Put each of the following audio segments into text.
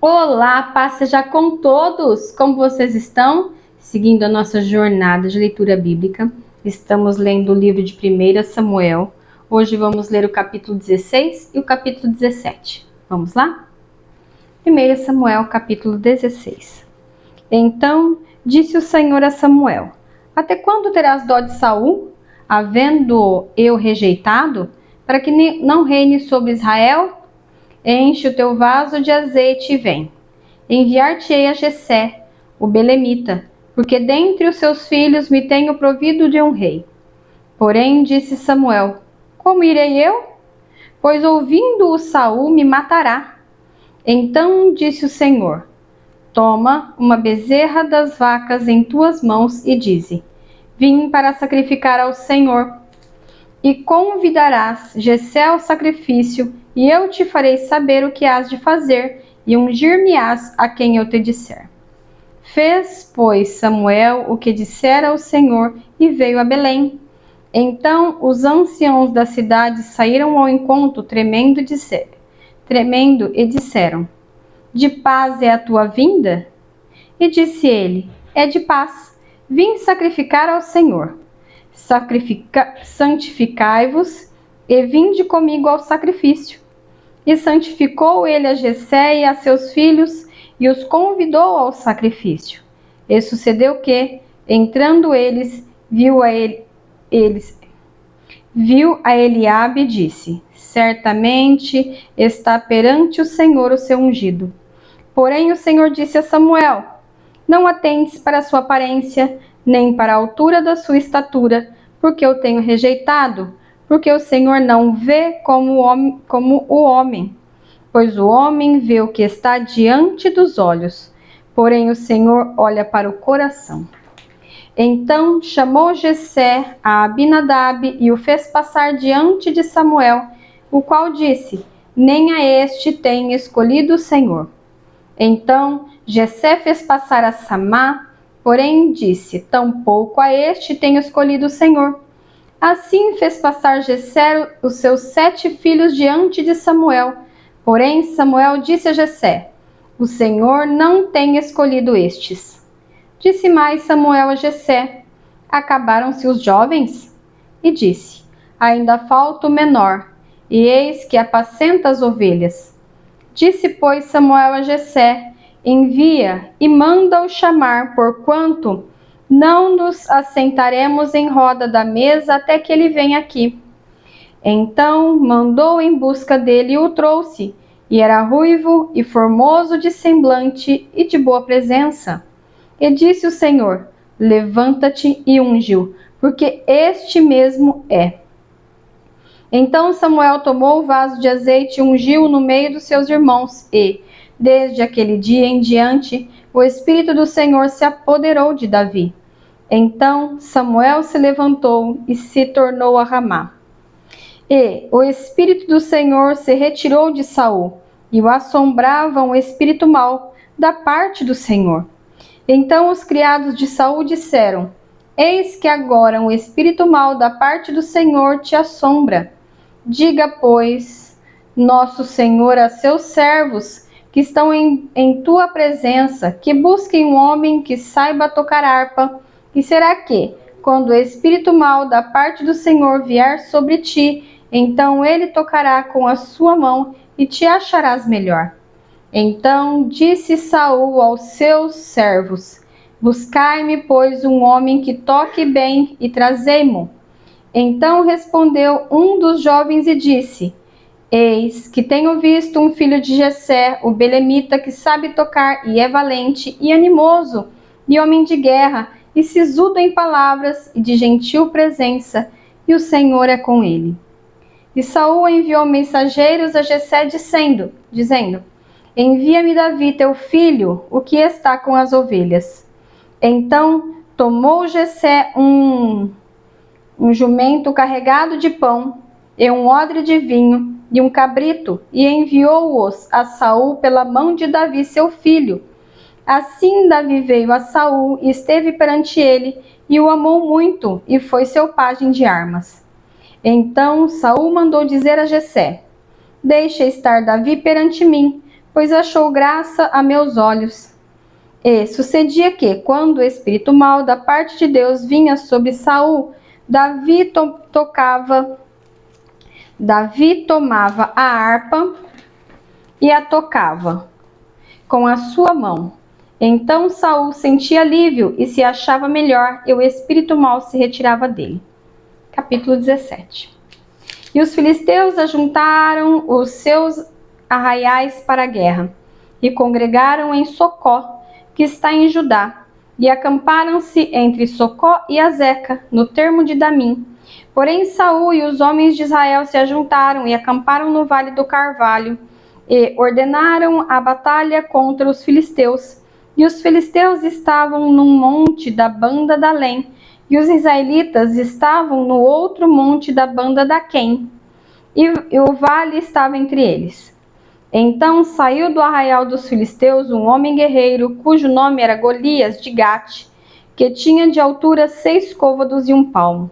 Olá, paz seja com todos! Como vocês estão? Seguindo a nossa jornada de leitura bíblica, estamos lendo o livro de 1 Samuel. Hoje vamos ler o capítulo 16 e o capítulo 17. Vamos lá? 1 Samuel, capítulo 16. Então disse o Senhor a Samuel: Até quando terás dó de Saul, havendo eu rejeitado, para que não reine sobre Israel? Enche o teu vaso de azeite e vem. Enviar-te-ei a Jessé, o belemita, porque dentre os seus filhos me tenho provido de um rei. Porém disse Samuel: Como irei eu? Pois ouvindo-o Saul me matará. Então disse o Senhor: Toma uma bezerra das vacas em tuas mãos e dize: Vim para sacrificar ao Senhor. E convidarás Jessé ao sacrifício, e eu te farei saber o que hás de fazer, e ungir-me-ás a quem eu te disser. Fez, pois, Samuel o que dissera o Senhor, e veio a Belém. Então os anciãos da cidade saíram ao encontro, tremendo, e disseram: De paz é a tua vinda? E disse ele: É de paz. Vim sacrificar ao Senhor. Santificai-vos e vinde comigo ao sacrifício. E santificou ele a Jessé e a seus filhos e os convidou ao sacrifício. E sucedeu que, entrando viu a Eliabe e disse: Certamente está perante o Senhor o seu ungido. Porém o Senhor disse a Samuel: Não atentes para a sua aparência, nem para a altura da sua estatura, porque eu tenho rejeitado, porque o Senhor não vê como o homem, pois o homem vê o que está diante dos olhos, porém o Senhor olha para o coração. Então chamou Jessé a Abinadab e o fez passar diante de Samuel, o qual disse: Nem a este tem escolhido o Senhor. Então Jessé fez passar a Samá, porém disse: Tampouco a este tenho escolhido o Senhor. Assim fez passar Jessé os seus 7 filhos diante de Samuel. Porém Samuel disse a Jessé: O Senhor não tem escolhido estes. Disse mais Samuel a Jessé: Acabaram-se os jovens? E disse: Ainda falta o menor, e eis que apacenta as ovelhas. Disse, pois, Samuel a Jessé: Envia e manda-o chamar, porquanto não nos assentaremos em roda da mesa até que ele venha aqui. Então mandou em busca dele e o trouxe, e era ruivo e formoso de semblante e de boa presença. E disse o Senhor: Levanta-te e unge-o, porque este mesmo é. Então Samuel tomou o vaso de azeite e ungiu-o no meio dos seus irmãos, e, desde aquele dia em diante, o Espírito do Senhor se apoderou de Davi. Então Samuel se levantou e se tornou a Ramá. E o Espírito do Senhor se retirou de Saul, e o assombrava um espírito mau da parte do Senhor. Então os criados de Saul disseram: Eis que agora um espírito mau da parte do Senhor te assombra. Diga, pois, nosso Senhor a seus servos, que estão em tua presença, que busquem um homem que saiba tocar harpa, e será que, quando o espírito mau da parte do Senhor vier sobre ti, então ele tocará com a sua mão e te acharás melhor. Então disse Saul aos seus servos: Buscai-me, pois, um homem que toque bem e trazei-mo. Então respondeu um dos jovens e disse: Eis que tenho visto um filho de Jessé, o belemita, que sabe tocar e é valente e animoso, e homem de guerra, e sisudo em palavras e de gentil presença, e o Senhor é com ele. E Saul enviou mensageiros a Jessé dizendo: Envia-me Davi, teu filho, o que está com as ovelhas. Então tomou Jessé um jumento carregado de pão, e um odre de vinho, e um cabrito, e enviou-os a Saul pela mão de Davi, seu filho. Assim Davi veio a Saul e esteve perante ele, e o amou muito, e foi seu pajem de armas. Então Saul mandou dizer a Jessé: Deixa estar Davi perante mim, pois achou graça a meus olhos. E sucedia que, quando o espírito mau da parte de Deus vinha sobre Saul, Davi tomava a harpa e a tocava com a sua mão. Então Saul sentia alívio e se achava melhor, e o espírito mau se retirava dele. Capítulo 17. E os filisteus ajuntaram os seus arraiais para a guerra, e congregaram em Socó, que está em Judá, e acamparam-se entre Socó e Azeca, no termo de Damim. Porém Saul e os homens de Israel se ajuntaram e acamparam no vale do Carvalho, e ordenaram a batalha contra os filisteus. E os filisteus estavam num monte da banda da Além, e os israelitas estavam no outro monte da banda da Quém, e o vale estava entre eles. Então saiu do arraial dos filisteus um homem guerreiro, cujo nome era Golias de Gate, que tinha de altura 6 côvados e 1 palmo.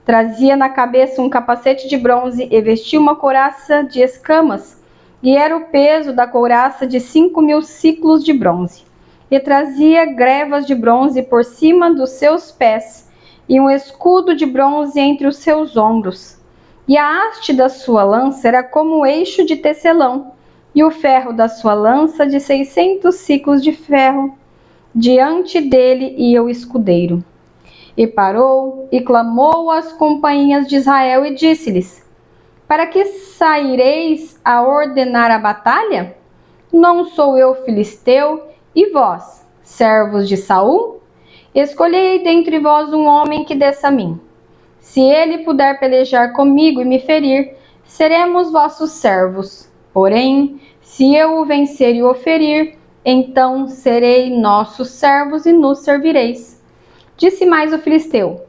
Trazia na cabeça um capacete de bronze e vestia uma couraça de escamas, e era o peso da couraça de 5.000 siclos de bronze. E trazia grevas de bronze por cima dos seus pés, e um escudo de bronze entre os seus ombros. E a haste da sua lança era como um eixo de tecelão, e o ferro da sua lança de 600 siclos de ferro. Diante dele ia o escudeiro. E parou e clamou às companhias de Israel e disse-lhes: para que saireis a ordenar a batalha? Não sou eu filisteu, e vós, servos de Saul? Escolhei dentre vós um homem que desça a mim. Se ele puder pelejar comigo e me ferir, seremos vossos servos. Porém, se eu o vencer e o ferir, então serei nossos servos e nos servireis. Disse mais o filisteu: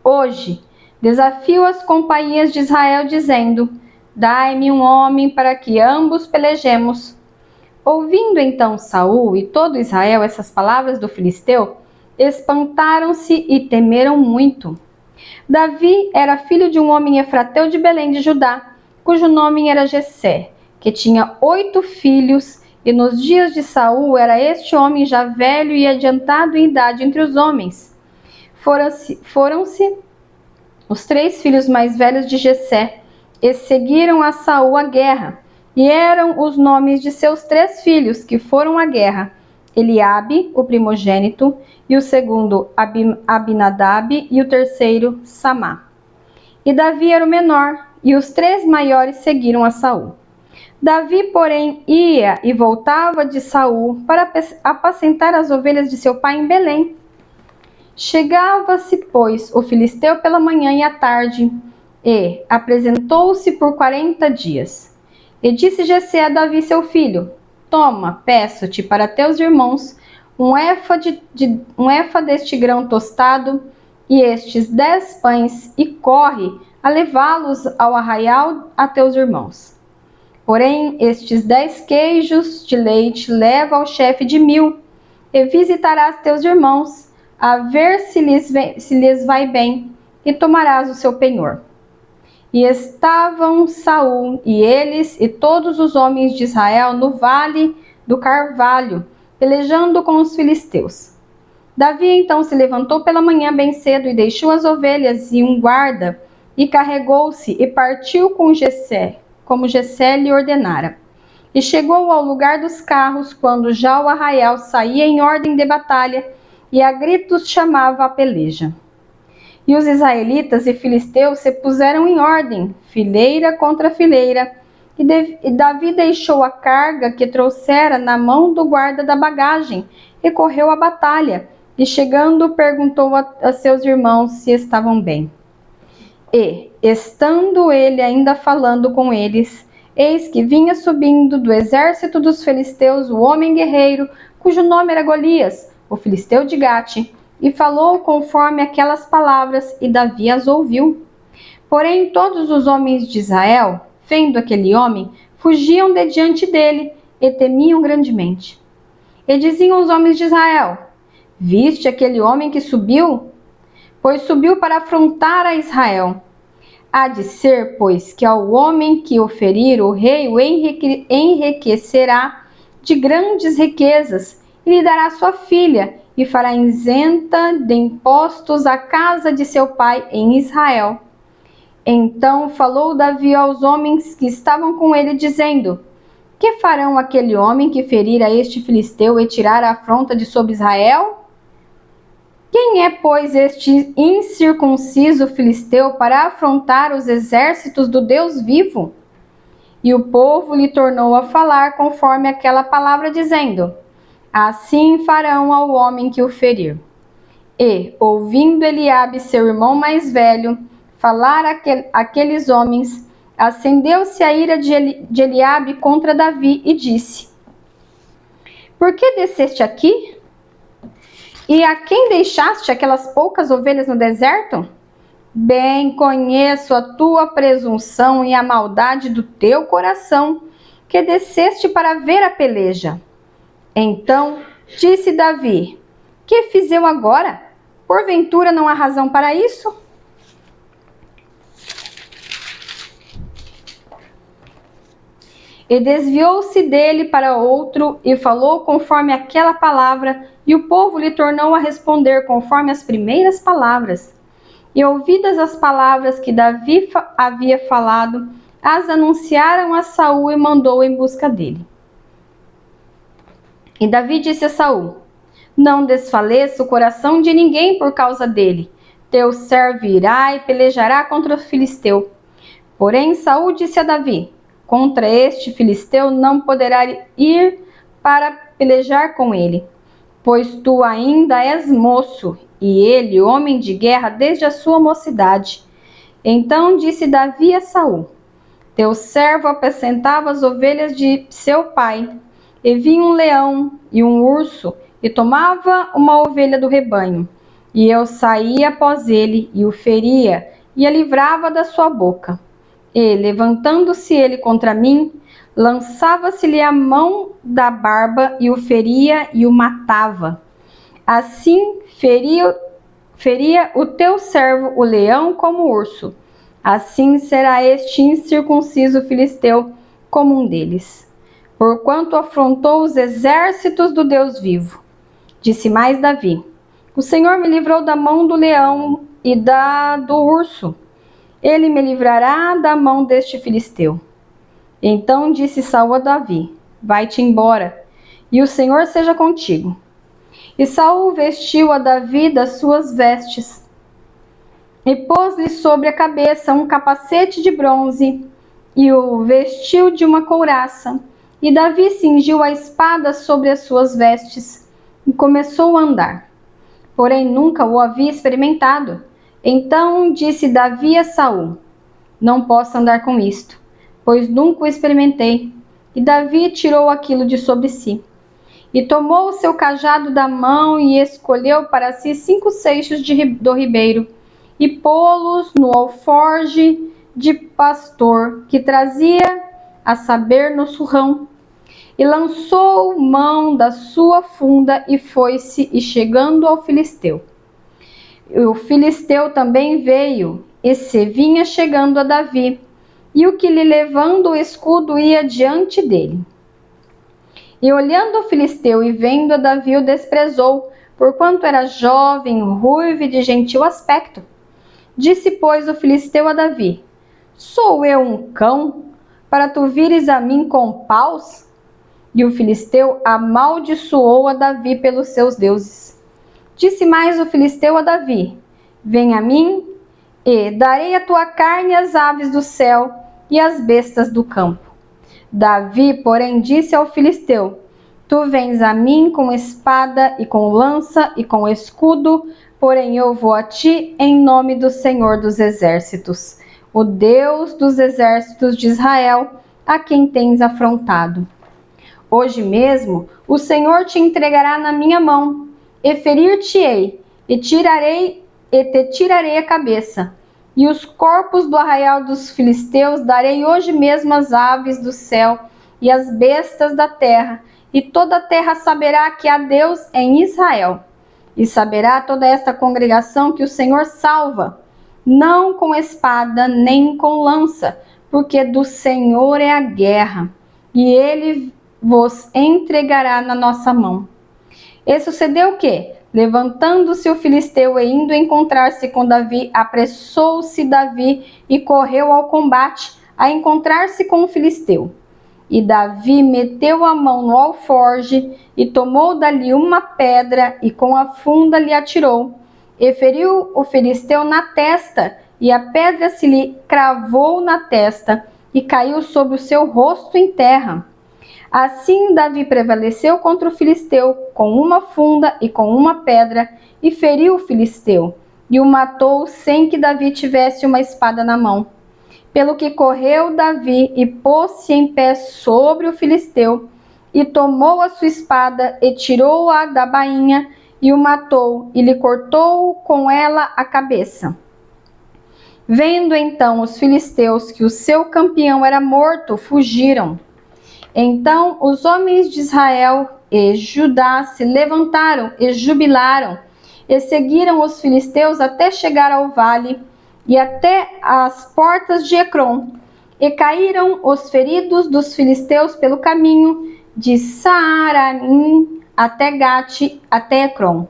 hoje desafio as companhias de Israel, dizendo: dai-me um homem para que ambos pelejemos. Ouvindo então Saul e todo Israel essas palavras do filisteu, espantaram-se e temeram muito. Davi era filho de um homem efrateu de Belém de Judá, cujo nome era Jessé, que tinha 8 filhos, e nos dias de Saul era este homem já velho e adiantado em idade entre os homens. Foram-se os 3 filhos mais velhos de Jessé, e seguiram a Saul à guerra, e eram os nomes de seus 3 filhos que foram à guerra: Eliabe, o primogênito, e o segundo Abinadab, e o terceiro Samá. E Davi era o menor, e os 3 maiores seguiram a Saul. Davi, porém, ia e voltava de Saul para apacentar as ovelhas de seu pai em Belém. Chegava-se, pois, o filisteu pela manhã e à tarde, e apresentou-se por 40 dias. E disse Jessé a Davi seu filho: toma, peço-te para teus irmãos um éfa deste grão tostado e estes 10 pães, e corre a levá-los ao arraial a teus irmãos. Porém, estes 10 queijos de leite leva ao chefe de 1000, e visitarás teus irmãos, a ver se lhes vai bem, e tomarás o seu penhor. E estavam Saul e eles e todos os homens de Israel no vale do Carvalho, pelejando com os filisteus. Davi então se levantou pela manhã bem cedo e deixou as ovelhas e um guarda, e carregou-se e partiu com Jessé, como Jessé lhe ordenara. E chegou ao lugar dos carros, quando já o arraial saía em ordem de batalha, e a gritos chamava a peleja. E os israelitas e filisteus se puseram em ordem, fileira contra fileira, e Davi deixou a carga que trouxera na mão do guarda da bagagem, e correu à batalha, e chegando perguntou a seus irmãos se estavam bem. E, estando ele ainda falando com eles, eis que vinha subindo do exército dos filisteus o homem guerreiro, cujo nome era Golias, o filisteu de Gate, e falou conforme aquelas palavras, e Davi as ouviu. Porém todos os homens de Israel, vendo aquele homem, fugiam de diante dele, e temiam grandemente. E diziam os homens de Israel: viste aquele homem que subiu? Pois subiu para afrontar a Israel. Há de ser, pois, que ao homem que o ferir, o rei o enriquecerá de grandes riquezas, e lhe dará sua filha, e fará isenta de impostos a casa de seu pai em Israel. Então falou Davi aos homens que estavam com ele, dizendo: Que farão aquele homem que ferir a este filisteu e tirar a afronta de sobre Israel? Quem é, pois, este incircunciso filisteu para afrontar os exércitos do Deus vivo? E o povo lhe tornou a falar conforme aquela palavra, dizendo: Assim farão ao homem que o ferir. E, ouvindo Eliabe, seu irmão mais velho, falar aqueles homens, acendeu-se a ira de Eliabe contra Davi e disse: Por que desceste aqui? E a quem deixaste aquelas poucas ovelhas no deserto? Bem conheço a tua presunção e a maldade do teu coração, que desceste para ver a peleja. Então disse Davi: Que fiz eu agora? Porventura não há razão para isso? E desviou-se dele para outro e falou conforme aquela palavra, e o povo lhe tornou a responder conforme as primeiras palavras. E ouvidas as palavras que Davi havia falado, as anunciaram a Saul e mandou em busca dele. E Davi disse a Saul: Não desfaleça o coração de ninguém por causa dele. Teu servo irá e pelejará contra o filisteu. Porém Saul disse a Davi: Contra este filisteu não poderá ir para pelejar com ele, pois tu ainda és moço, e ele homem de guerra desde a sua mocidade. Então disse Davi a Saul: Teu servo apacentava as ovelhas de seu pai, e vinha um leão e um urso, e tomava uma ovelha do rebanho. E eu saía após ele, e o feria, e a livrava da sua boca. E, levantando-se ele contra mim, lançava-se-lhe a mão da barba, e o feria e o matava. Assim feria o teu servo o leão como o urso. Assim será este incircunciso filisteu como um deles, porquanto afrontou os exércitos do Deus vivo. Disse mais Davi: O Senhor me livrou da mão do leão e do urso. Ele me livrará da mão deste filisteu. Então disse Saul a Davi: Vai-te embora, e o Senhor seja contigo. E Saul vestiu a Davi das suas vestes, e pôs-lhe sobre a cabeça um capacete de bronze, e o vestiu de uma couraça. E Davi cingiu a espada sobre as suas vestes, e começou a andar. Porém nunca o havia experimentado. Então disse Davi a Saul: Não posso andar com isto, pois nunca o experimentei. E Davi tirou aquilo de sobre si. E tomou o seu cajado da mão e escolheu para si 5 seixos do ribeiro, e pô-los no alforje de pastor que trazia, a saber, no surrão. E lançou mão da sua funda e foi-se, e chegando ao filisteu. O filisteu também veio, e se vinha chegando a Davi, e o que lhe levando o escudo ia diante dele. E olhando o filisteu e vendo a Davi, o desprezou, porquanto era jovem, ruivo e de gentil aspecto. Disse, pois, o filisteu a Davi: Sou eu um cão, para tu vires a mim com paus? E o filisteu amaldiçoou a Davi pelos seus deuses. Disse mais o filisteu a Davi: Vem a mim, e darei a tua carne às aves do céu e às bestas do campo. Davi, porém, disse ao filisteu: Tu vens a mim com espada e com lança e com escudo, porém eu vou a ti em nome do Senhor dos exércitos, o Deus dos exércitos de Israel, a quem tens afrontado. Hoje mesmo o Senhor te entregará na minha mão, e ferir-te-ei, e te tirarei a cabeça. E os corpos do arraial dos filisteus darei hoje mesmo às aves do céu e às bestas da terra, e toda a terra saberá que há Deus em Israel. E saberá toda esta congregação que o Senhor salva, não com espada nem com lança, porque do Senhor é a guerra, e ele vos entregará na nossa mão. E sucedeu que, levantando-se o filisteu e indo encontrar-se com Davi, apressou-se Davi e correu ao combate a encontrar-se com o filisteu. E Davi meteu a mão no alforge e tomou dali uma pedra e com a funda lhe atirou. E feriu o filisteu na testa, e a pedra se lhe cravou na testa e caiu sobre o seu rosto em terra. Assim Davi prevaleceu contra o filisteu com uma funda e com uma pedra e feriu o filisteu e o matou sem que Davi tivesse uma espada na mão. Pelo que correu Davi e pôs-se em pé sobre o filisteu e tomou a sua espada e tirou-a da bainha e o matou e lhe cortou com ela a cabeça. Vendo então os filisteus que o seu campeão era morto, fugiram. Então os homens de Israel e Judá se levantaram e jubilaram, e seguiram os filisteus até chegar ao vale e até as portas de Ecrom. E caíram os feridos dos filisteus pelo caminho de Saaraim até Gate, até Ecrom.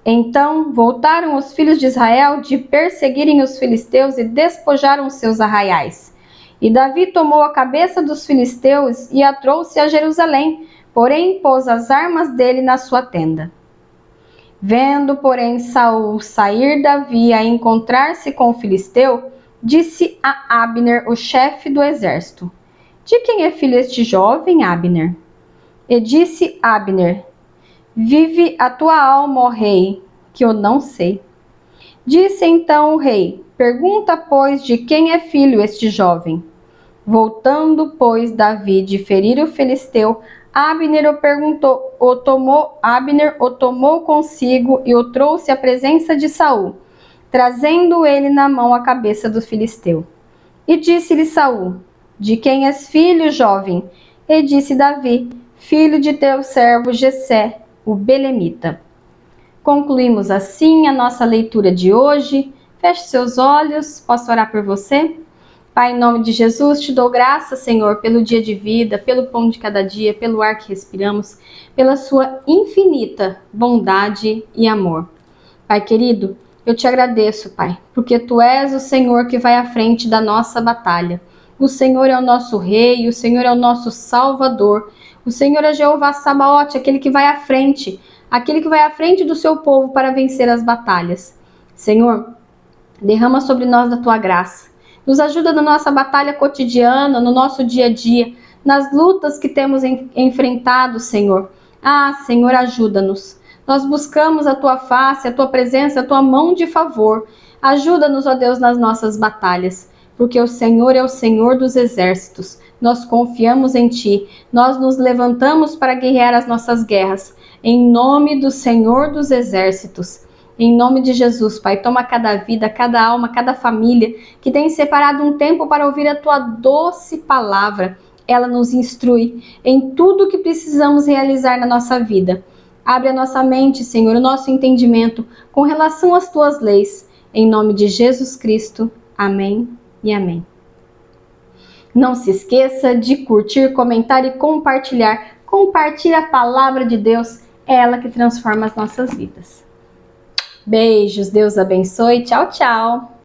Então voltaram os filhos de Israel de perseguirem os filisteus e despojaram seus arraiais. E Davi tomou a cabeça dos filisteus e a trouxe a Jerusalém, porém pôs as armas dele na sua tenda. Vendo, porém, Saul sair Davi a encontrar-se com o filisteu, disse a Abner, o chefe do exército: De quem é filho este jovem, Abner? E disse Abner: Vive a tua alma, ó rei, que eu não sei. Disse então o rei: Pergunta, pois, de quem é filho este jovem? Voltando, pois, Davi de ferir o filisteu, Abner o tomou consigo e o trouxe à presença de Saul, trazendo ele na mão a cabeça do filisteu. E disse-lhe Saul: De quem és filho, jovem? E disse Davi: Filho de teu servo Jessé, o belemita. Concluímos assim a nossa leitura de hoje. Feche seus olhos, posso orar por você? Pai, em nome de Jesus, te dou graças, Senhor, pelo dia de vida, pelo pão de cada dia, pelo ar que respiramos, pela sua infinita bondade e amor. Pai querido, eu te agradeço, Pai, porque Tu és o Senhor que vai à frente da nossa batalha. O Senhor é o nosso Rei, o Senhor é o nosso Salvador. O Senhor é Jeová Sabaote, aquele que vai à frente do seu povo para vencer as batalhas. Senhor, derrama sobre nós da Tua graça. Nos ajuda na nossa batalha cotidiana, no nosso dia a dia, nas lutas que temos enfrentado, Senhor. Senhor, ajuda-nos. Nós buscamos a Tua face, a Tua presença, a Tua mão de favor. Ajuda-nos, ó Deus, nas nossas batalhas, porque o Senhor é o Senhor dos exércitos. Nós confiamos em Ti. Nós nos levantamos para guerrear as nossas guerras. Em nome do Senhor dos exércitos. Em nome de Jesus, Pai, toma cada vida, cada alma, cada família que tem separado um tempo para ouvir a Tua doce palavra. Ela nos instrui em tudo o que precisamos realizar na nossa vida. Abre a nossa mente, Senhor, o nosso entendimento com relação às Tuas leis. Em nome de Jesus Cristo. Amém e amém. Não se esqueça de curtir, comentar e compartilhar. Compartilhe a palavra de Deus, é ela que transforma as nossas vidas. Beijos, Deus abençoe, tchau, tchau!